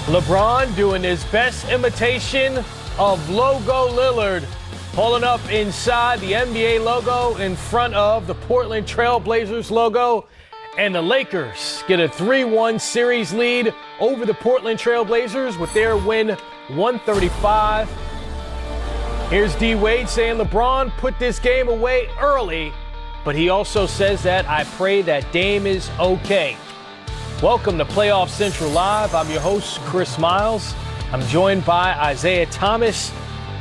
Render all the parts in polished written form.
LeBron doing his best imitation of Logo Lillard, pulling up inside the NBA logo in front of the Portland Trail Blazers logo. And the Lakers get a 3-1 series lead over the Portland Trail Blazers with their win 135. Here's D. Wade saying LeBron put this game away early, but he also says that I pray that Dame is okay. Welcome to Playoff Central Live. I'm your host, Chris Miles. I'm joined by Isaiah Thomas,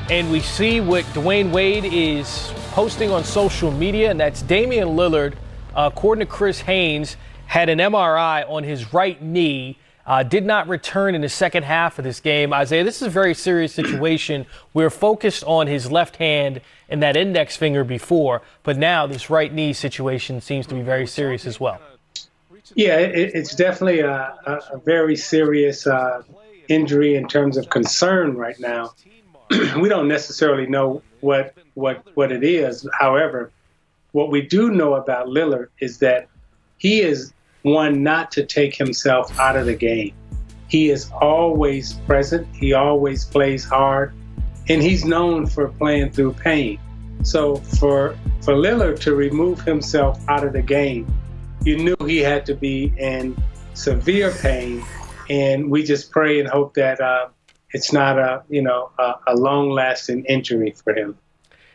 and we see what Dwayne Wade is posting on social media, and that's Damian Lillard, according to Chris Haynes, had an MRI on his right knee, did not return in the second half of this game. Isaiah, this is a very serious situation. We're focused on his left hand and that index finger before, but now this right knee situation seems to be very serious as well. Yeah, it's definitely a very serious injury in terms of concern right now. We don't necessarily know what it is. However, what we do know about Lillard is that he is one not to take himself out of the game. He is always present. He always plays hard, and he's known for playing through pain. So for Lillard to remove himself out of the game, you knew he had to be in severe pain, and we just pray and hope that it's not a long-lasting injury for him.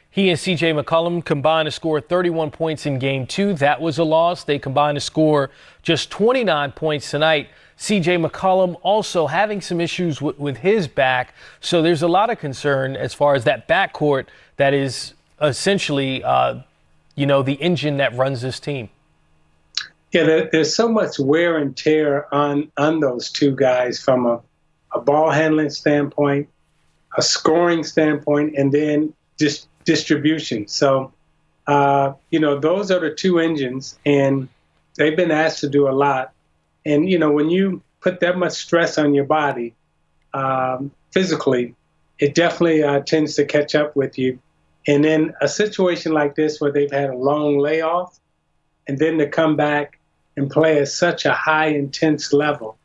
He and C.J. McCollum combined to score 31 points in Game 2. That was a loss. They combined to score just 29 points tonight. C.J. McCollum also having some issues with his back, so there's a lot of concern as far as that backcourt that is essentially, the engine that runs this team. Yeah, there's so much wear and tear on those two guys from a ball handling standpoint, a scoring standpoint, and then just distribution. So, those are the two engines, and they've been asked to do a lot. And, when you put that much stress on your body physically, it definitely tends to catch up with you. And in a situation like this where they've had a long layoff, and then to come back and play at such a high intense level,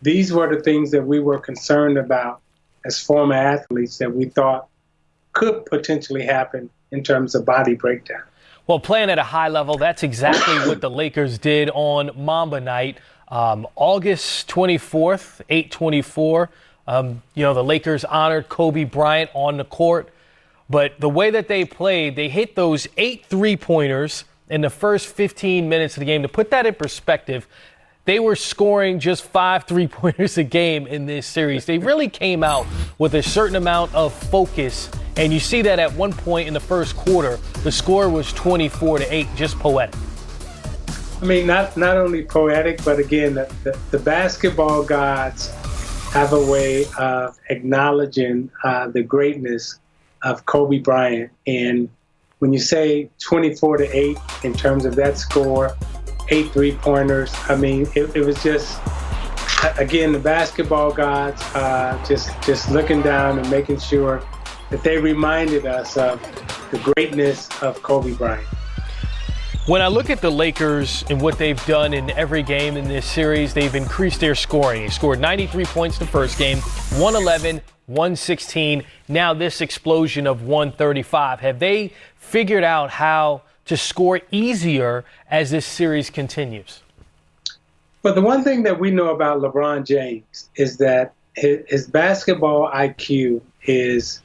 these were the things that we were concerned about as former athletes that we thought could potentially happen in terms of body breakdown. Well, playing at a high level, that's exactly what the Lakers did on Mamba Night, August 24th, 8/24. The Lakers honored Kobe Bryant on the court, but the way that they played, they hit those 8 3-pointers in the first 15 minutes of the game. To put that in perspective, they were scoring just 5 3-pointers a game in this series. They really came out with a certain amount of focus, and you see that at one point in the first quarter, the score was 24-8, just poetic. I mean, not only poetic, but again, the basketball gods have a way of acknowledging the greatness of Kobe Bryant. And when you say 24-8 in terms of that score, 8 3-pointers, I mean, it was just, again, the basketball gods just looking down and making sure that they reminded us of the greatness of Kobe Bryant. When I look at the Lakers and what they've done in every game in this series, they've increased their scoring. They scored 93 points the first game, 111, 116, now this explosion of 135. Have they figured out how to score easier as this series continues? But the one thing that we know about LeBron James is that his basketball IQ is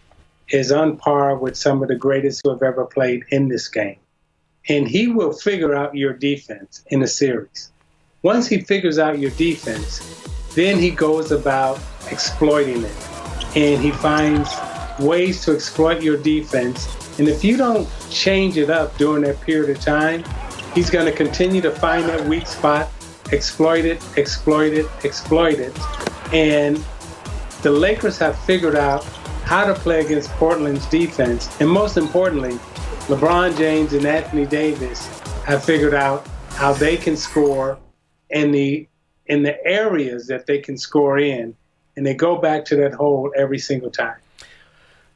on par with some of the greatest who have ever played in this game. And he will figure out your defense in a series. Once he figures out your defense, then he goes about exploiting it. And he finds ways to exploit your defense. And if you don't change it up during that period of time, he's going to continue to find that weak spot, exploit it. And the Lakers have figured out how to play against Portland's defense. And most importantly, LeBron James and Anthony Davis have figured out how they can score in the areas that they can score in. And they go back to that hole every single time.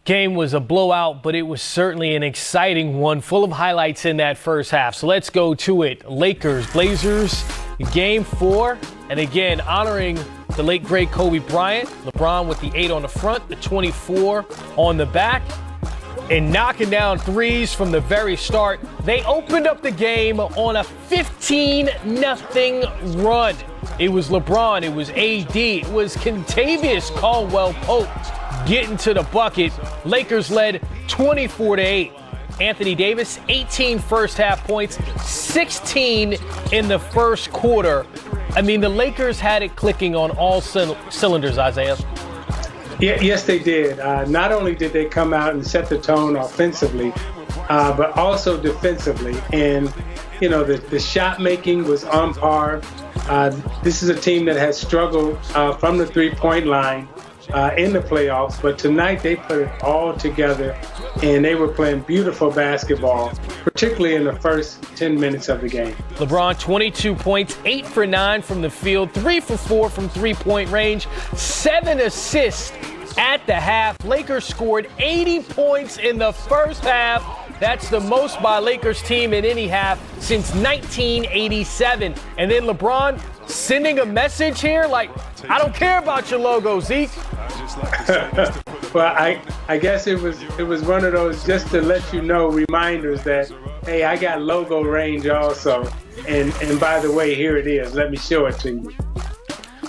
Game was a blowout, but it was certainly an exciting one, full of highlights in that first half. So let's go to it. Lakers, Blazers, Game 4. And again, honoring the late, great Kobe Bryant. LeBron with the 8 on the front, the 24 on the back, and knocking down threes from the very start. They opened up the game on a 15-0 run. It was LeBron, it was AD, it was Kentavious Caldwell-Pope getting to the bucket. Lakers led 24-8. Anthony Davis, 18 first half points, 16 in the first quarter. I mean, the Lakers had it clicking on all cylinders, Isaiah. Yeah, yes, they did. Not only did they come out and set the tone offensively, but also defensively. And, you know, the shot making was on par. This is a team that has struggled from the three-point line in the playoffs, but tonight they put it all together, and they were playing beautiful basketball, particularly in the first 10 minutes of the game. LeBron, 22 points, 8 for 9 from the field, 3 for 4 from three-point range, 7 assists at the half. Lakers scored 80 points in the first half. That's the most by Lakers team in any half since 1987. And then LeBron sending a message here like, I don't care about your logo, Zeke. Well, I guess it was one of those just to let you know, reminders that, hey, I got logo range also. And by the way, here it is. Let me show it to you.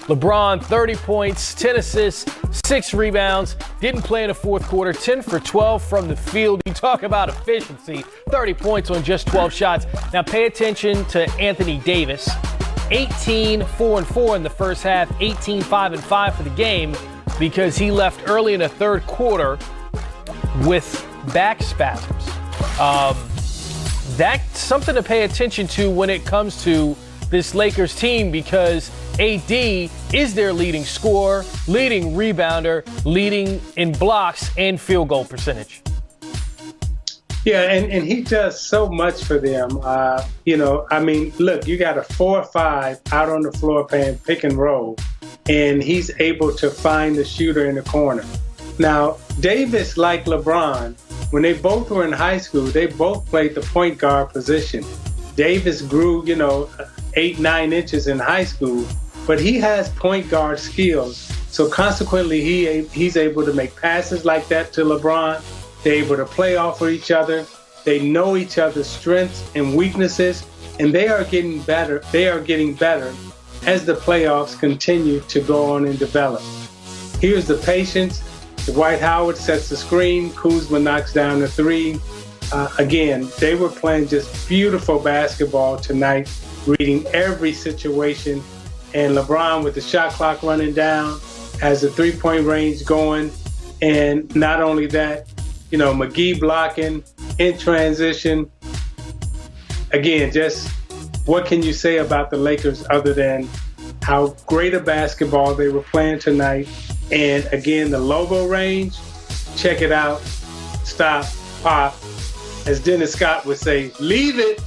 LeBron, 30 points, 10 assists, 6 rebounds. Didn't play in the fourth quarter, 10 for 12 from the field. You talk about efficiency, 30 points on just 12 shots. Now pay attention to Anthony Davis. 18, 4 and 4 in the first half, 18, 5 and 5 for the game because he left early in the third quarter with back spasms. That's something to pay attention to when it comes to this Lakers team because AD is their leading scorer, leading rebounder, leading in blocks and field goal percentage. Yeah, and he does so much for them. You know, I mean, look, you got a 4 or 5 out on the floor playing pick and roll, and he's able to find the shooter in the corner. Now, Davis, like LeBron, when they both were in high school, they both played the point guard position. Davis grew, 8-9 inches in high school, but he has point guard skills. So consequently, he's able to make passes like that to LeBron. They're able to play off of each other. They know each other's strengths and weaknesses, and they are getting better. They are getting better as the playoffs continue to go on and develop. Here's the patience. Dwight Howard sets the screen. Kuzma knocks down the 3. Again, they were playing just beautiful basketball tonight, reading every situation. And LeBron, with the shot clock running down, has the three-point range going. And not only that, McGee blocking in transition. Again, just what can you say about the Lakers other than how great a basketball they were playing tonight? And again, the logo range, check it out. Stop, pop. As Dennis Scott would say, leave it.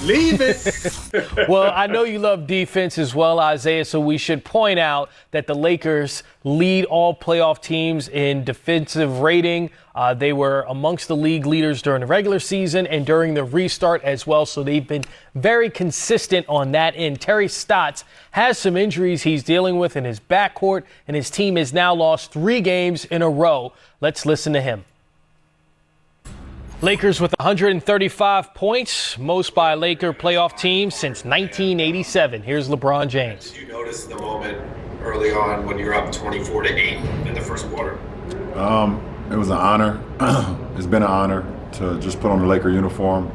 Leave it. Well, I know you love defense as well, Isaiah, so we should point out that the Lakers lead all playoff teams in defensive rating. They were amongst the league leaders during the regular season and during the restart as well, so they've been very consistent on that end. Terry Stotts has some injuries he's dealing with in his backcourt, and his team has now lost 3 games in a row. Let's listen to him. Lakers with 135 points, most by a Laker playoff team since 1987. Here's LeBron James. Did you notice the moment early on when you're up 24-8 in the first quarter? It was an honor. It's been an honor to just put on the Laker uniform,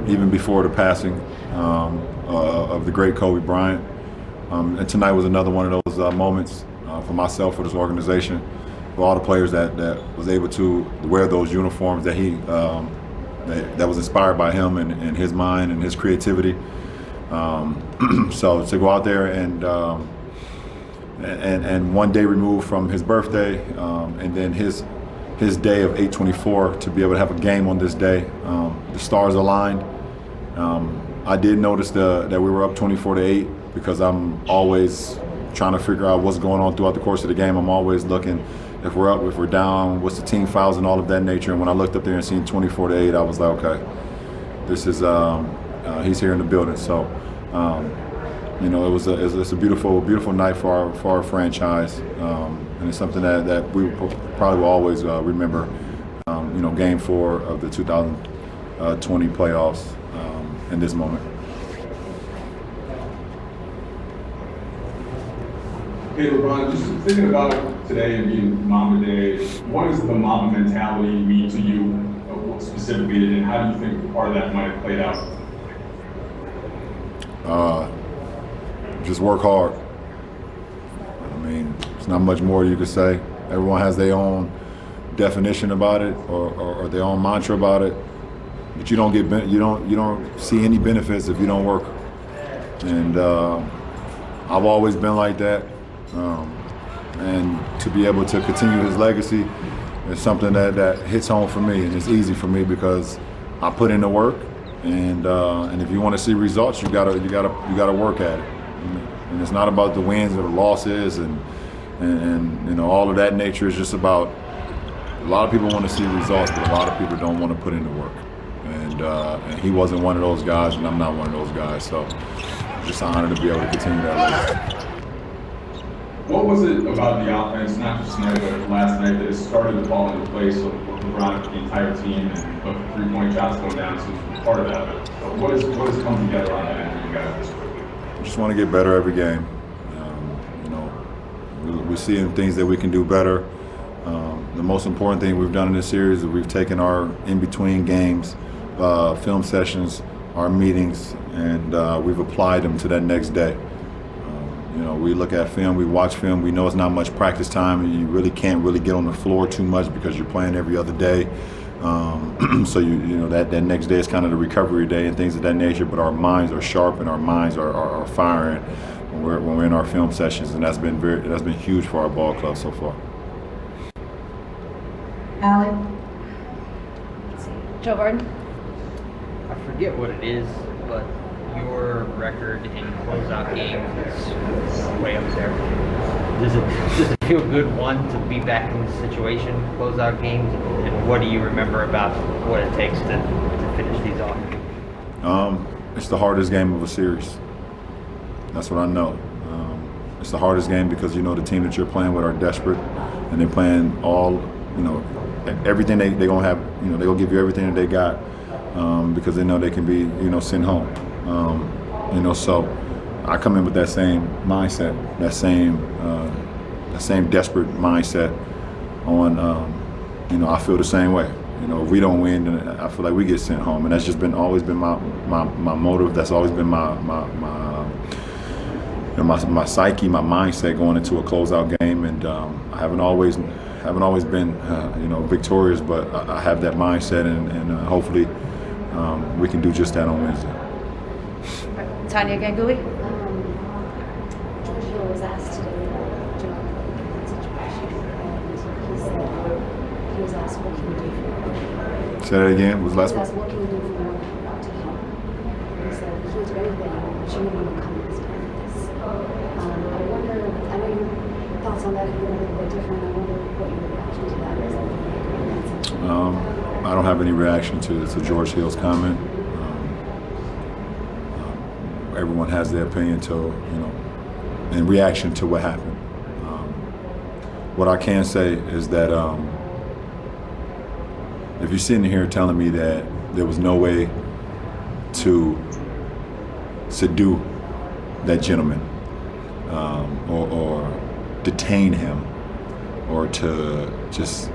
even before the passing of the great Kobe Bryant. And tonight was another one of those moments for myself, for this organization, for all the players that was able to wear those uniforms that he that was inspired by him and his mind and his creativity. So to go out there and one day removed from his birthday, and then his day of 8/24 to be able to have a game on this day, the stars aligned. I did notice that we were up 24-8 because I'm always trying to figure out what's going on throughout the course of the game. I'm always looking if we're up, if we're down, what's the team fouls and all of that nature. And when I looked up there and seen 24-8, I was like, okay, this is he's here in the building. So, it's a beautiful night for our franchise, and it's something that we probably will always remember. Game 4 of the 2020 playoffs in this moment. Hey, LeBron, just thinking about today being Mamba Day, what does the Mamba mentality mean to you specifically, and how do you think part of that might have played out? Just work hard. I mean, there's not much more you could say. Everyone has their own definition about it or their own mantra about it, but you don't see any benefits if you don't work. And I've always been like that. And to be able to continue his legacy is something that hits home for me, and it's easy for me because I put in the work, and if you want to see results, you gotta work at it. And it's not about the wins or the losses, and all of that nature. Is just about, a lot of people want to see results, but a lot of people don't want to put in the work. And he wasn't one of those guys, and I'm not one of those guys. So just an honor to be able to continue that legacy. What was it about the offense, not just tonight, but last night, that it started to fall into place with LeBron, the entire team, and the 3-point shots going down seems part of that? But what has come together on that end for you guys this quickly? We just want to get better every game. We're seeing things that we can do better. The most important thing we've done in this series is we've taken our in-between games, film sessions, our meetings, and we've applied them to that next day. We look at film, we watch film, we know it's not much practice time, and you really can't really get on the floor too much because you're playing every other day. So that next day is kind of the recovery day and things of that nature, but our minds are sharp and our minds are firing when we're in our film sessions, and that's been huge for our ball club so far. Allie? Joe Gordon? I forget what it is, but your record in closeout games is way up there. Does it feel good, one, to be back in this situation, closeout games, and what do you remember about what it takes to finish these off? It's the hardest game of a series. That's what I know. It's the hardest game because the team that you're playing with are desperate, and they're playing all, everything they're gonna have. They're gonna give you everything that they got because they know they can be, sent home. So I come in with that same mindset, that same desperate mindset on, I feel the same way. If we don't win, then I feel like we get sent home, and that's just always been my motive. That's always been my psyche, my mindset going into a closeout game, and I haven't always been victorious, but I have that mindset, and hopefully we can do just that on Wednesday. Tanya Ganguly? George Hill was asked today about that situation, and he said he was asked, what can you do for him? Say that again. Was last He was asked, what can you do for him to help? And he said, he did everything, shouldn't even come in this practice. I wonder, I know your thoughts on that have been a little bit different. I wonder what your reaction to that is. I don't have any reaction to George Hill's comment. Everyone has their opinion in reaction to what happened. What I can say is that if you're sitting here telling me that there was no way to subdue that gentleman or detain him or to just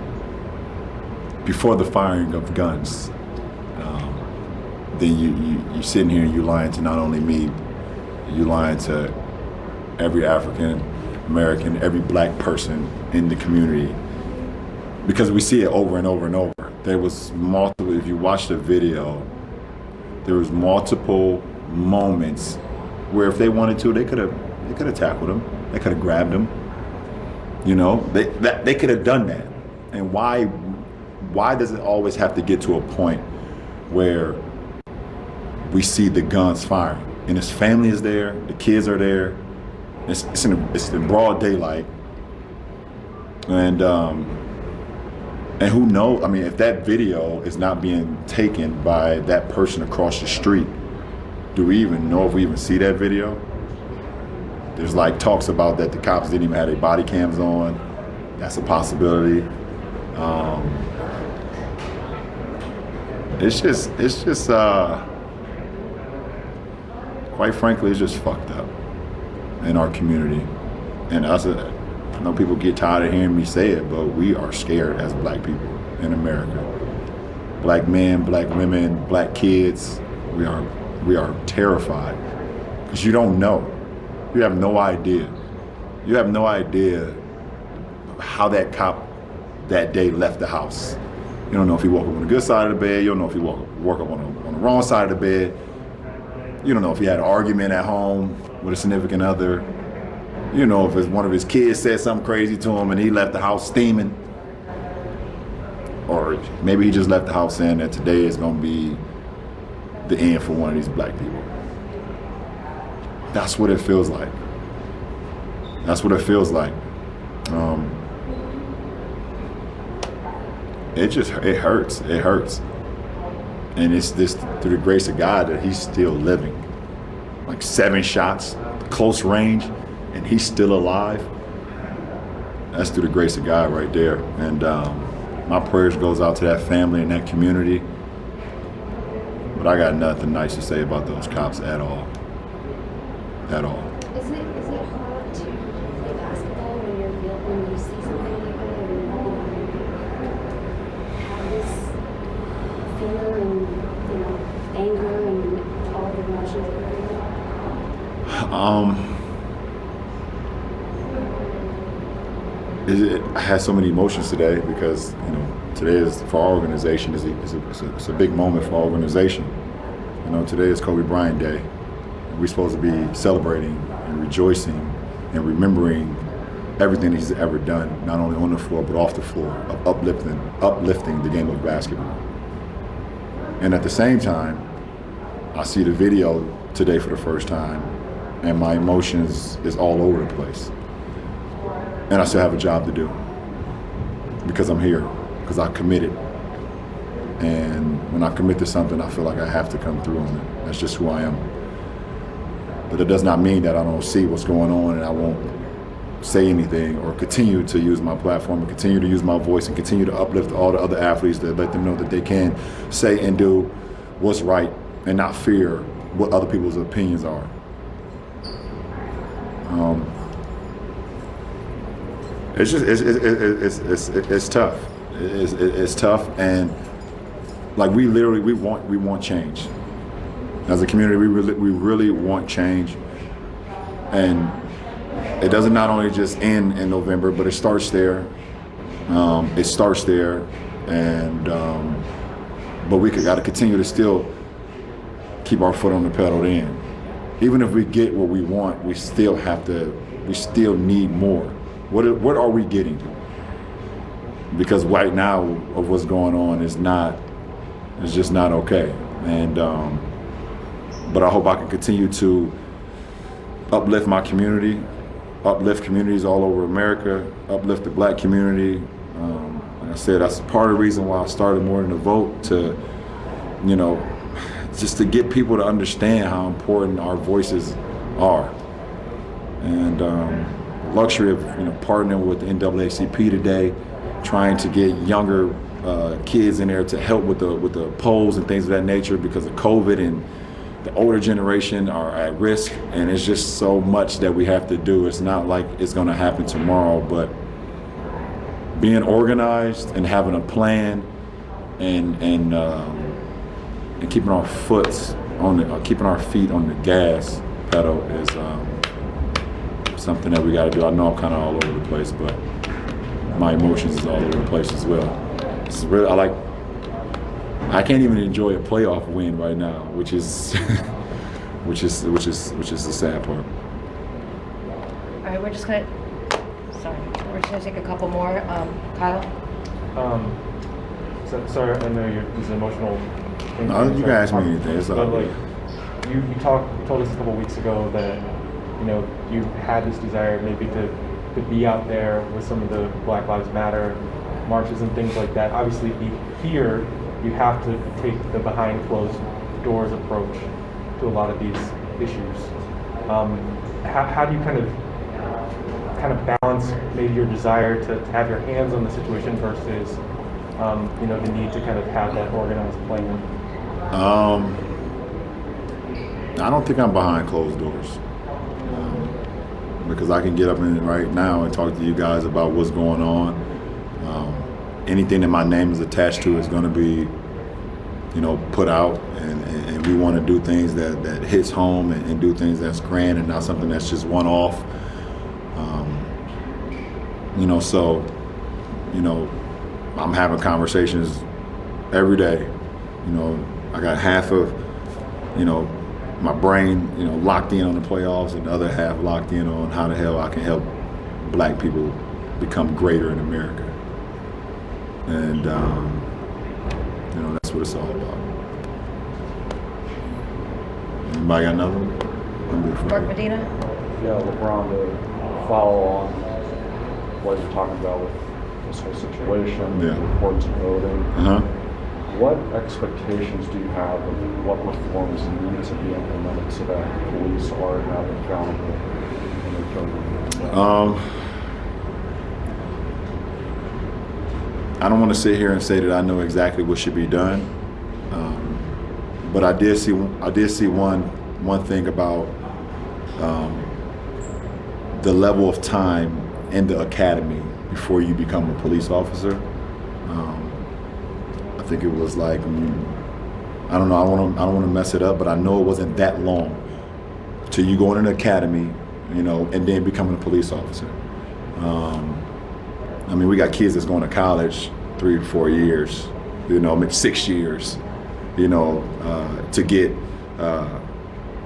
before the firing of guns, then you're sitting here and you're lying to not only me, you're lying to every African American, every black person in the community, because we see it over and over and over. There was multiple, if you watch the video, there was multiple moments where if they wanted to, they could have tackled him, they could have grabbed him. They could have done that. And why does it always have to get to a point where we see the guns firing and his family is there, the kids are there, it's in broad daylight, And who knows? I mean, if that video is not being taken by that person across the street, do we even know if we even see that video? There's like talks about that the cops didn't even have their body cams on. That's a possibility. It's just, quite frankly, it's just fucked up in our community. And us, I know people get tired of hearing me say it, but we are scared as black people in America. Black men, black women, black kids, we are terrified. Because you don't know. You have no idea. You have no idea how that cop that day left the house. You don't know if he woke up on the good side of the bed. You don't know if he woke up on the wrong side of the bed. You don't know if he had an argument at home with a significant other. You know, if one of his kids said something crazy to him and he left the house steaming. Or maybe he just left the house saying that today is going to be the end for one of these black people. That's what it feels like. That's what it feels like. It hurts. It hurts. And it's this through the grace of God that he's still living. Like 7 shots, close range, and he's still alive. That's through the grace of God right there. And my prayers goes out to that family and that community. But I got nothing nice to say about those cops at all. At all. Is it hard to play basketball when you see something like that and have this fear and anger and all the emotions I had so many emotions today because today is for our organization it's a big moment for our organization. Today is Kobe Bryant Day. We're supposed to be celebrating and rejoicing and remembering everything he's ever done, not only on the floor but off the floor, of uplifting the game of basketball. And at the same time, I see the video today for the first time, and my emotions is all over the place. And I still have a job to do because I'm here, because I committed. And when I commit to something, I feel like I have to come through on it. That's just who I am. But it does not mean that I don't see what's going on and I won't say anything or continue to use my platform and continue to use my voice and continue to uplift all the other athletes that let them know that they can say and do what's right and not fear what other people's opinions are. It's just it's tough. It's tough, and like we want change. As a community, we really want change, and it doesn't not only just end in November, but it starts there. And but we got to continue to still keep our foot on the pedal. Then, even if we get what we want, we still need more. What are we getting? Because right now, of what's going on is just not okay. And but I hope I can continue to uplift my community, uplift communities all over America, uplift the black community. Like I said, that's part of the reason why I started More Than a Vote, to, just to get people to understand how important our voices are. And luxury of partnering with the NAACP today, trying to get younger kids in there to help with the polls and things of that nature because of COVID, and the older generation are at risk, and it's just so much that we have to do. It's not like it's going to happen tomorrow, but being organized and having a plan and keeping our keeping our feet on the gas pedal is something that we got to do. I know I'm kind of all over the place, but my emotions is all over the place as well. It's really, I can't even enjoy a playoff win right now, which is the sad part. All right, we're just gonna take a couple more. Kyle. Sorry, I know it's an emotional thing. No, you can ask me anything. It's all good. You told us a couple weeks ago that you had this desire maybe to to be out there with some of the Black Lives Matter marches and things like that. Obviously, here you have to take the behind closed doors approach to a lot of these issues. How do you kind of balance maybe your desire to have your hands on the situation versus the need to kind of have that organized plan? I don't think I'm behind closed doors, because I can get up right now and talk to you guys about what's going on. Anything that my name is attached to is going to be, put out, and we want to do things that hits home and do things that's grand and not something that's just one off. So I'm having conversations every day. I got half of, my brain, locked in on the playoffs, and the other half locked in on how the hell I can help Black people become greater in America. And, that's what it's all about. Anybody got another one? Mark Medina? Yeah, LeBron, to follow on what you're talking about with this whole situation, Yeah. reports of voting. Uh-huh. What expectations do you have of what reforms need to be implemented so that police are held accountable in their children? I don't want to sit here and say that I know exactly what should be done, but I did see one thing about the level of time in the academy before you become a police officer. I think it was like, I don't know, I don't want to mess it up, but I know it wasn't that long till you go in an academy, and then becoming a police officer. We got kids that's going to college 3 or 4 years, maybe 6 years, to get,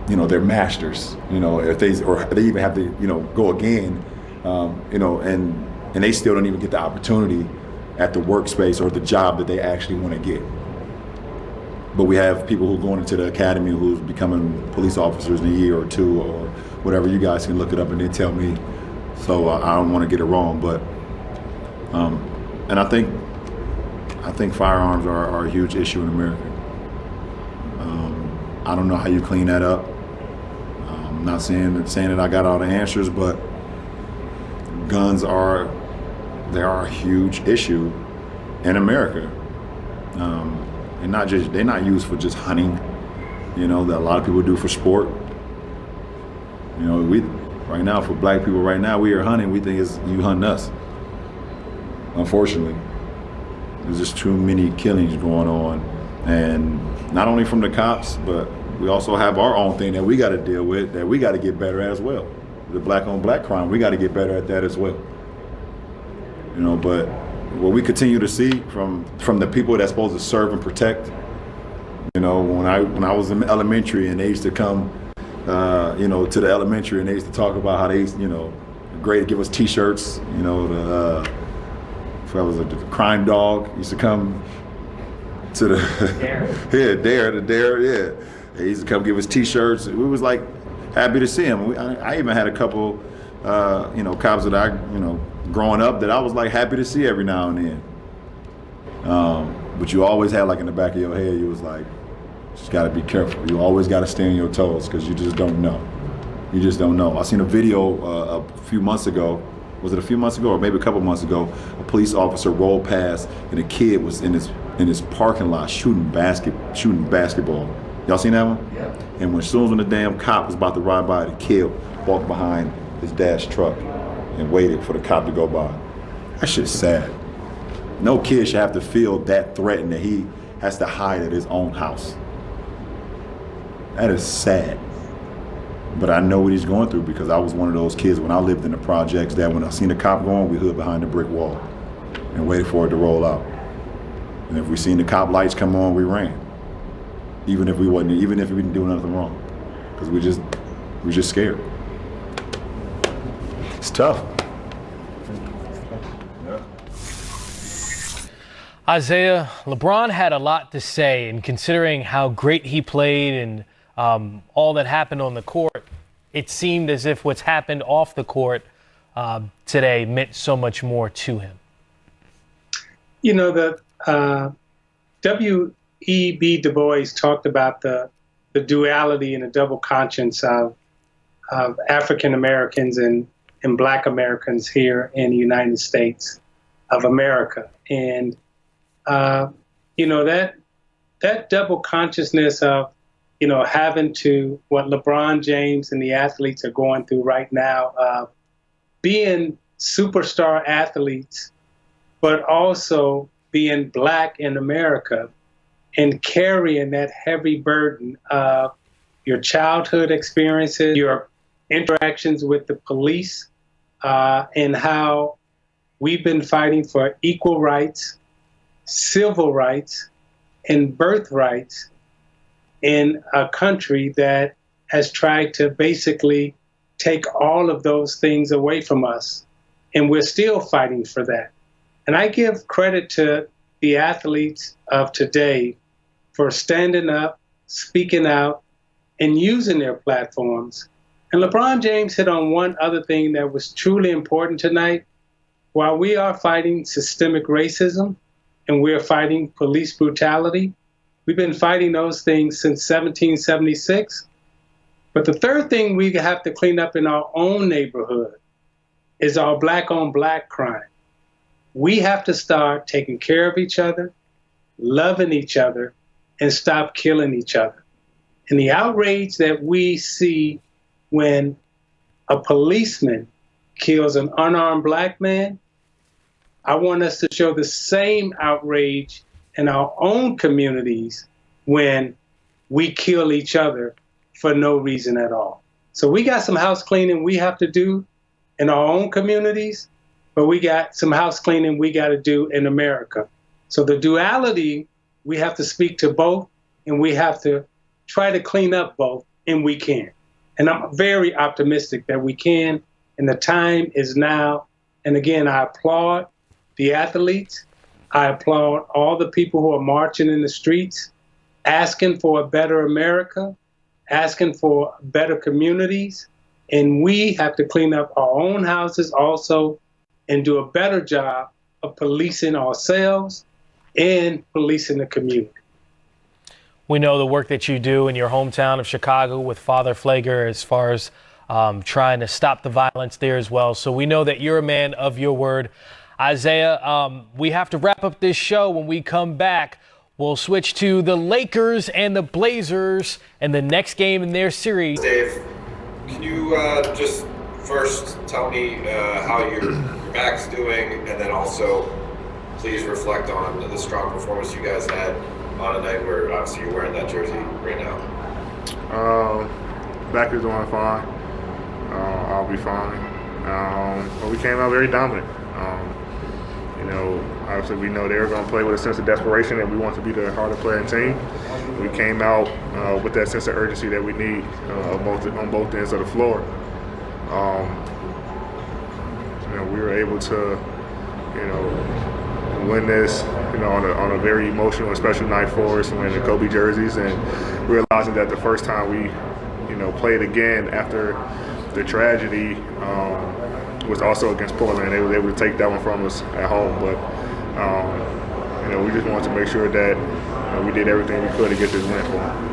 their masters, if they even have to, go again, and they still don't even get the opportunity at the workspace or the job that they actually want to get. But we have people who are going into the academy who's becoming police officers in a year or two or whatever. You guys can look it up and then tell me. So I don't want to get it wrong, but and I think firearms are a huge issue in America. I don't know how you clean that up. I'm not saying that I got all the answers, but guns are a huge issue in America. And they're not used for just hunting, that a lot of people do for sport. Right now, for Black people right now, we are hunting, we think it's you hunting us. Unfortunately, there's just too many killings going on, and not only from the cops, but we also have our own thing that we got to deal with, that we got to get better at as well. The Black on Black crime, we got to get better at that as well. But what we continue to see from the people that's supposed to serve and protect, when I was in elementary and they used to come, to the elementary and they used to talk about how they, great, give us T-shirts, if I was a crime dog, used to come to the Dare, yeah. They used to come give us T-shirts. We was like happy to see them. I even had a couple, cops that I, growing up that I was like happy to see every now and then. But you always had like in the back of your head, you was like, just gotta be careful. You always gotta stay on your toes because you just don't know. You just don't know. I seen a video a few months ago. Was it a few months ago or maybe a couple months ago? A police officer rolled past and a kid was in his parking lot shooting basketball. Y'all seen that one? Yeah. And as soon as the damn cop was about to ride by, the kid walked behind his dad's truck and waited for the cop to go by. That shit's sad. No kid should have to feel that threatened that he has to hide at his own house. That is sad. But I know what he's going through because I was one of those kids when I lived in the projects that when I seen a cop going, we hid behind the brick wall and waited for it to roll out. And if we seen the cop lights come on, we ran. Even if we didn't do nothing wrong. Because we just scared. It's tough. Yeah. Isaiah, LeBron had a lot to say, and considering how great he played and all that happened on the court, it seemed as if what's happened off the court today meant so much more to him? You know, the W.E.B. Du Bois talked about the duality and the double conscience of African Americans and Black Americans here in the United States of America. And, you know, that double consciousness of, you know, having to, what LeBron James and the athletes are going through right now, being superstar athletes, but also being Black in America and carrying that heavy burden of your childhood experiences, your interactions with the police, and how we've been fighting for equal rights, civil rights, and birthrights in a country that has tried to basically take all of those things away from us. And we're still fighting for that. And I give credit to the athletes of today for standing up, speaking out, and using their platforms. And LeBron James hit on one other thing that was truly important tonight. While we are fighting systemic racism and we're fighting police brutality, we've been fighting those things since 1776. But the third thing we have to clean up in our own neighborhood is our Black on Black crime. We have to start taking care of each other, loving each other, and stop killing each other. And the outrage that we see when a policeman kills an unarmed Black man, I want us to show the same outrage in our own communities when we kill each other for no reason at all. So we got some house cleaning we have to do in our own communities, but we got some house cleaning we got to do in America. So the duality, we have to speak to both, and we have to try to clean up both, and we can. And I'm very optimistic that we can, and the time is now. And again, I applaud the athletes. I applaud all the people who are marching in the streets, asking for a better America, asking for better communities. And we have to clean up our own houses also and do a better job of policing ourselves and policing the community. We know the work that you do in your hometown of Chicago with Father Pfleger as far as trying to stop the violence there as well. So we know that you're a man of your word. Isaiah, we have to wrap up this show. When we come back, we'll switch to the Lakers and the Blazers and the next game in their series. Dave, can you just first tell me how your back's doing, and then also please reflect on the strong performance you guys had on a night where obviously you're wearing that jersey right now? Back is doing fine. I'll be fine. But we came out very dominant. You know, obviously we know they were going to play with a sense of desperation and we want to be the harder playing team. We came out with that sense of urgency that we need on both ends of the floor. You know, we were able to, you know, win this, you know, on a very emotional and special night for us, wearing the Kobe jerseys, and realizing that the first time we, you know, played again after the tragedy was also against Portland. They were able to take that one from us at home, but you know, we just wanted to make sure that, you know, we did everything we could to get this win for them.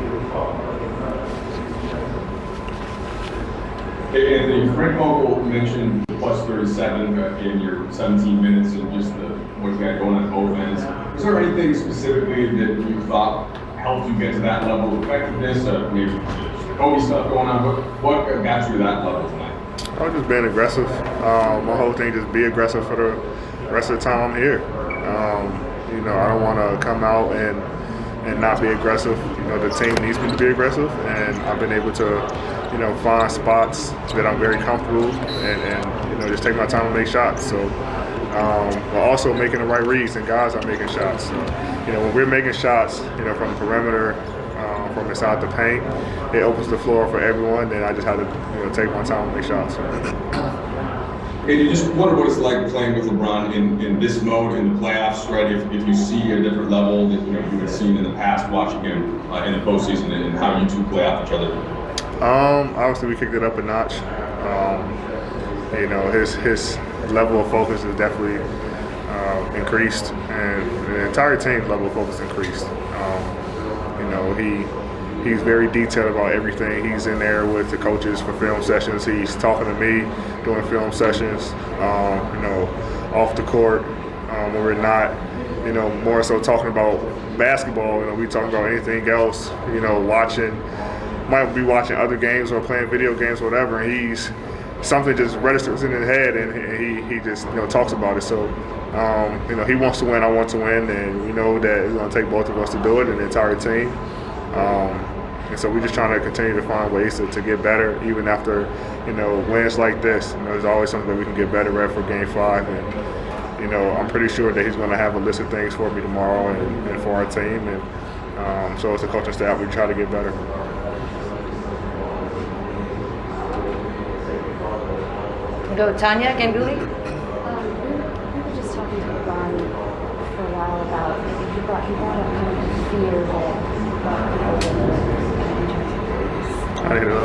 Hey, Anthony, Frank Vogel mentioned the plus 37 in your 17 minutes and just what you got going on both ends. Is there anything specifically that you thought helped you get to that level of effectiveness? Maybe Kobe stuff going on. What got you to that level tonight? I was just being aggressive. My whole thing just be aggressive for the rest of the time I'm here. You know, I don't want to come out and not be aggressive. You know, the team needs me to be aggressive, and I've been able to, you know, find spots that I'm very comfortable and you know, just take my time and make shots. So, but also making the right reads, and guys are making shots. So, you know, when we're making shots, you know, from the perimeter, from inside the paint, it opens the floor for everyone. Then I just had to, you know, take my time and make shots. And you just wonder what it's like playing with LeBron in this mode in the playoffs, right? If you see a different level that, you know, you had seen in the past watching him in the postseason, and how you two play off each other. Obviously we kicked it up a notch. you know, his level of focus is definitely increased, and the entire team's level of focus increased. You know, he's very detailed about everything. He's in there with the coaches for film sessions. He's talking to me during film sessions. You know, off the court, when we're not, you know, more so talking about basketball. You know, we talking about anything else. You know, might be watching other games or playing video games, or whatever. And something just registers in his head, and he just, you know, talks about it. So, you know, he wants to win, I want to win, and we know that it's going to take both of us to do it, and the entire team. And so we're just trying to continue to find ways to get better, even after, you know, wins like this. You know, there's always something that we can get better at for Game 5, and, you know, I'm pretty sure that he's going to have a list of things for me tomorrow and for our team, and so as a coaching staff, we try to get better. Go Tanya Ganguly. We were just talking to LeBron for a while about, he brought up kind of the fear that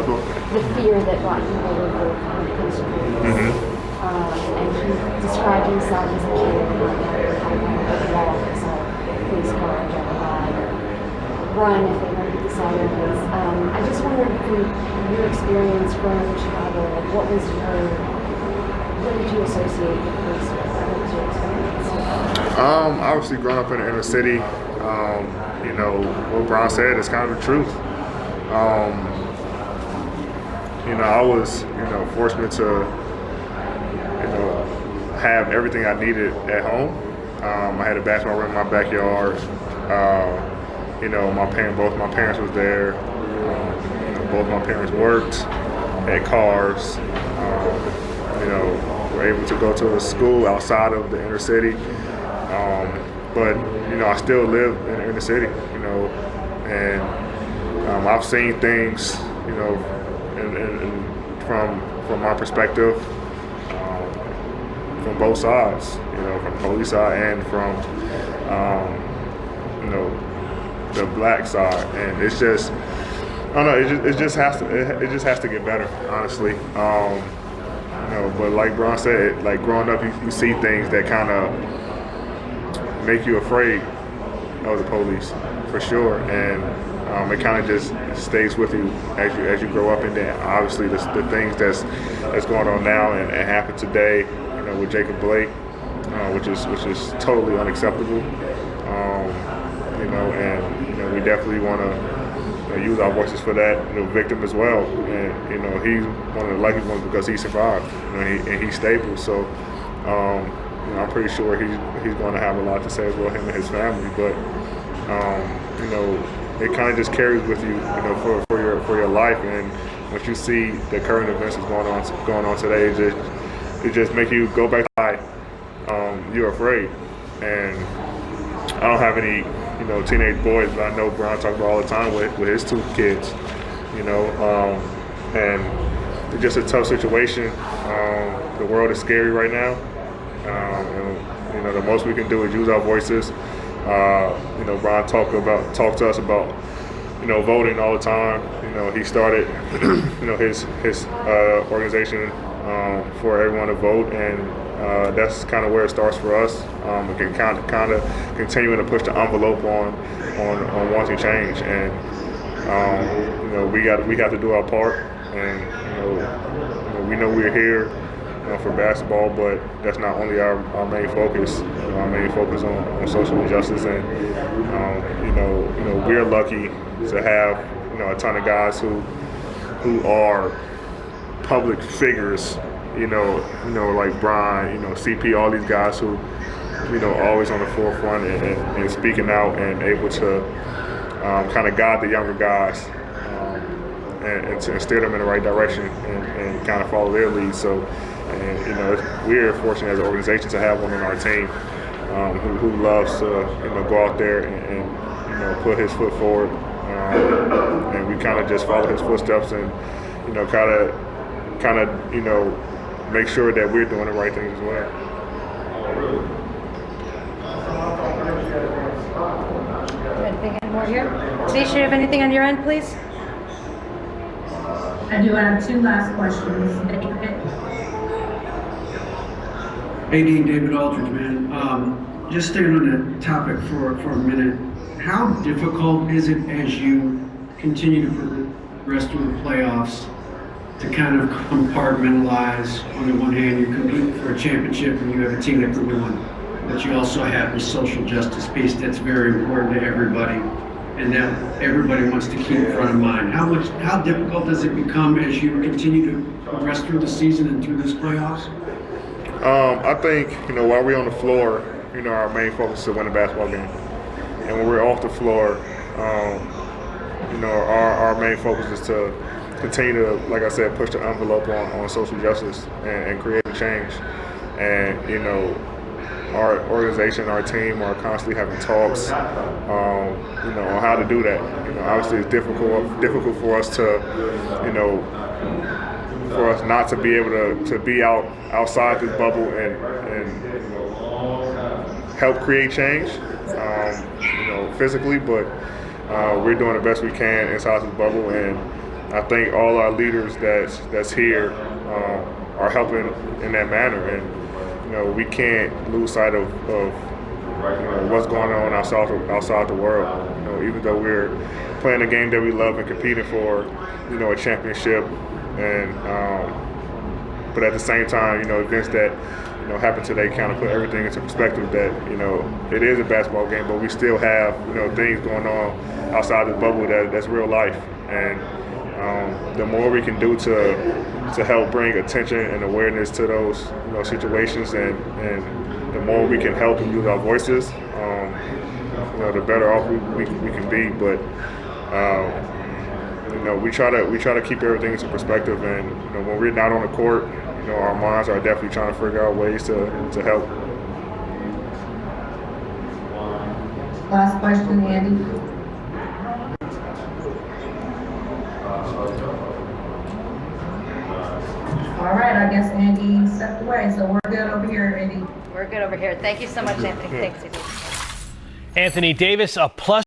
people the fear that black people live with when it comes to police. And he described himself as a kid who had a wall as a police car driven by, run if they wanted to get the sirens. I just wondered, from your experience growing up in Chicago, what did you associate with police with? What was your experience? Obviously, growing up in the inner city, you know, what Brian said is kind of the truth. You know, I was, you know, fortunate to, you know, have everything I needed at home. I had a basketball ring in my backyard. You know, both my parents was there. You know, both my parents worked, had cars. You know, were able to go to a school outside of the inner city. But, you know, I still live in the inner city, you know, and I've seen things, you know, from my perspective, from both sides, you know, from the police side and from, you know, the black side. And it's just, I don't know, it just has to get better, honestly. You know, but like Bron said, like growing up, you see things that kind of make you afraid of the police, for sure, and it kind of just stays with you as you grow up. And then obviously the things that's going on now and happened today, you know, with Jacob Blake, which is totally unacceptable. You know, and you know, we definitely want to use our voices for that, you know, victim as well. And you know, he's one of the lucky ones because he survived, you know, and he's stable. So you know, I'm pretty sure he's going to have a lot to say as well, him and his family. But you know, it kind of just carries with you, you know, for your life. And once you see the current events that's going on today, it just make you go back to you're afraid. And I don't have any, you know, teenage boys, but I know Brian talks about all the time with his 2 kids, you know, and it's just a tough situation. The world is scary right now. And, you know, the most we can do is use our voices. You know, Brian talked to us about, you know, voting all the time. You know, he started, you know, his organization for everyone to vote, and that's kind of where it starts for us. We can kind of continue to push the envelope on wanting change, and you know, we have to do our part, and you know, we know we're here, you know, for basketball, but that's not only our main focus. You know, our main focus on social injustice, and you know, we're lucky to have, you know, a ton of guys who are public figures. You know, like Brian, you know, CP, all these guys who, you know, always on the forefront and speaking out and able to kind of guide the younger guys and to steer them in the right direction and kind of follow their lead. So, and you know, we're fortunate as an organization to have one on our team who loves to, you know, go out there and you know, put his foot forward, and we kind of just follow his footsteps and, you know, kind of, you know, make sure that we're doing the right things as well. Anything more here? Tanisha, you have anything on your end, please? I do have 2 last questions. Dean, David Aldridge, man. Just staying on that topic for a minute. How difficult is it as you continue to progress through the playoffs to kind of compartmentalize? On the one hand, you're competing for a championship and you have a team that can win, but you also have the social justice piece that's very important to everybody, and that everybody wants to keep front of mind. How difficult does it become as you continue to progress through the season and through this playoffs? I think, while we're on the floor, our main focus is to win a basketball game. And when we're off the floor, our main focus is to continue to, like I said, push the envelope on social justice and create a change. And, our organization, our team are constantly having talks, on how to do that. Obviously it's difficult for us to, for us not to be able to be outside this bubble and help create change, physically, but we're doing the best we can inside this bubble, and I think all our leaders that's here are helping in that manner, and we can't lose sight of what's going on outside the world. Even though we're playing a game that we love and competing for, a championship, and but at the same time, events that happen today kind of put everything into perspective. That it is a basketball game, but we still have things going on outside the bubble that's real life, and the more we can do to help bring attention and awareness to those situations, and the more we can help and use our voices, the better off we can be. But we try to keep everything into perspective, and when we're not on the court, our minds are definitely trying to figure out ways to help. Last question, Andy. All right, I guess Andy stepped away, so we're good over here, Andy. We're good over here. Thank you so much, Anthony. Thanks, Andy. Anthony Davis, a plus